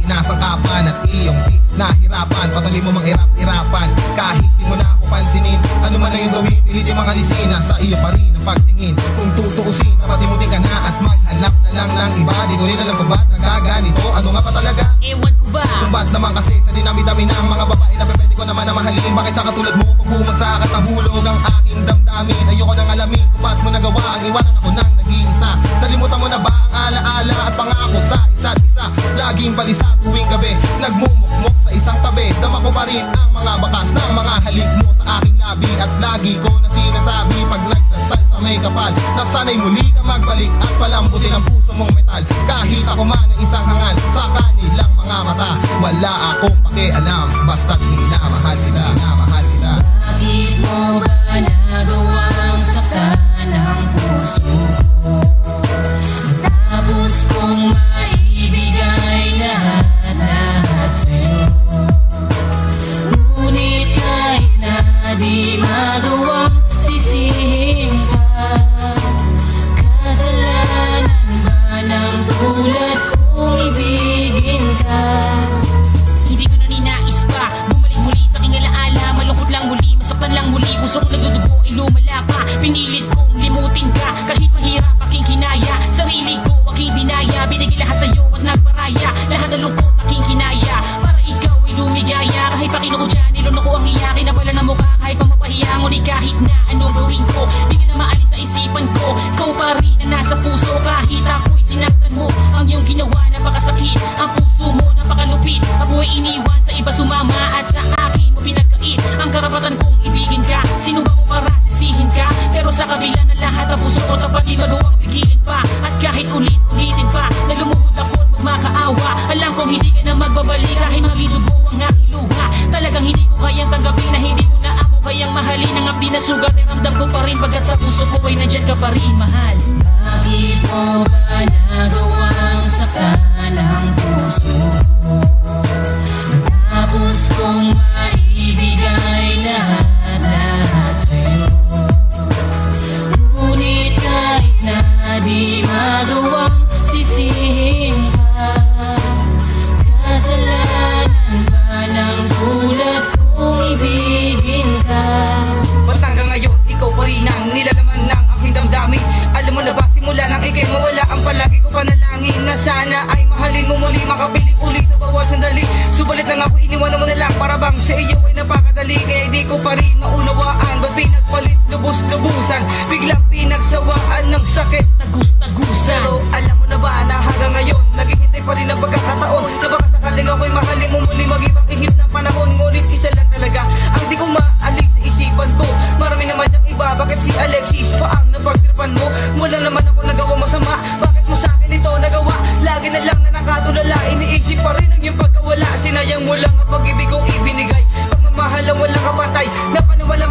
sinasangkapan at iyong di nahirapan. Patuloy mo mang irap-irapan kahit di mo na ako pansinin. Ano man ang iyong gawin, pilitin mga lisina, sa iyo pa rin ang pagtingin. Kung tutuusin, napatimutin ka na at maghanap na lang ng iba. Di ko rin alam kung ba't nagaganito, ano nga pa talaga? Ewan ko ba? Kung ba't naman kasi sa dinami-dami ng mga babae na pwede ko naman na mahalin. Bakit sa katulad mo, pag bumagsak at nahulog ang aking damdamin? Ayoko nang alamin kung ba't mo nagawa ang iwanan ako ng nag-iisa. Nalimutan mo na ba ang alaala at pangako sa isa't isa? Laging balisa tuwing gabi, nagmumukmok sa isang tabi. Dama ko pa rin ang mga bakas ng mga halik mo sa aking labi. At lagi ko na sinasabi pag nagdasal sa may kapal, na sana'y muli ka magbalik at palambutin ang puso mong metal. Kahit ako man ang isang hangal sa kanilang mga mata, wala akong pakialam basta't minamahal sila, minamahal sila. Bakit mo ba nagawang saktan ang puso ko? Tapos kong maibigay lahat sa'yo. Ngunit kahit na di magawang sisihin ka, kasalanan ba ng tulad kong ibigin ka? Hindi ko na ninais pa bumalik muli sa aking alaala. Malungkot lang muli, masaktan lang muli, puso ko nagdudugo ay lumala pa. Pinilit kong limutin ka kahit mahirap aking kinaya. Sarili ko aking binaya, binigay lahat sa'yo at nagparaya. Lahat ng lungkot aking kinaya para ikaw ay lumigaya. Kahit pa kinuko dyan, nilunok ko ang iyakin na wala na mukha. Kahit pa mapahiya, ngunit kahit na anong gawin ko, di ka na maalis sa isipan ko. Ikaw pa rin na nasa puso kahit ako'y sinaktan mo. Ang iyong ginawa napakasakit, ang puso mo napakalupit. Ako'y iniwan sa iba sumama at sa akin mo pinagkait. Ang karapatan kong ibigin ka, sino ba ko para sisihin ka? Pero sa kabila na lahat ang puso ko tapat di magawang pigilin pa. At kahit ulit-ulitin pa na lumuhod ako at magmakaawa, alam kong hindi ka na magbabalik kahit magidugo ang aking luha. Talagang hindi ko kayang tanggapin na hindi mo na ako kayang mahalin. Ang abdi na sugat ay ramdam ko pa rin pagkat sa puso ko ay nandyan ka pa rin, mahal. Bakit mo ba nagawang saktan ang puso ko? Tapos kong maibigay lahat sa'yo. Ngunit kahit na di magawang sisihin ka, kasalanan ba ng tulad kong ibigin ka? Ba't hanggang ngayon, ikaw pa rin ang nilalaman ng aking damdamin? Alam mo na ba, simula nang ikay mawala, ang palagi ko panalangin na sana ay mahalin mo muli, makapiling uli sa bawat sandali. Subalit lang ako, iniwanan mo na lang para bang sa iyo ay napakadali. Kaya di ko pa rin maunawaan, ba't pinagpalit lubos-lubusan, biglang pinagsawaan ng sakit, tagus-tagusan. Pero alam mo na ba na hanggang ngayon, naghihintay pa rin ang pagkakataon na baka sakaling ako'y mahalin mo muli, mag-ibang ihip ng panahon. Ngunit isa lang talaga ang di ko maalis sa isipan ko, marami naman yung iba. Bakit si Alexis pa ang napagtripan mo? Wala naman ako nagawa masama, bakit mo sa akin ito nagawa? Lagi na lang na nakatulala, iniisip pa rin ang iyong pagkawala. Sinayang mo lang ang pag-ibig kong ibinigay, pagmamahal ang walang kapatay, na paniwala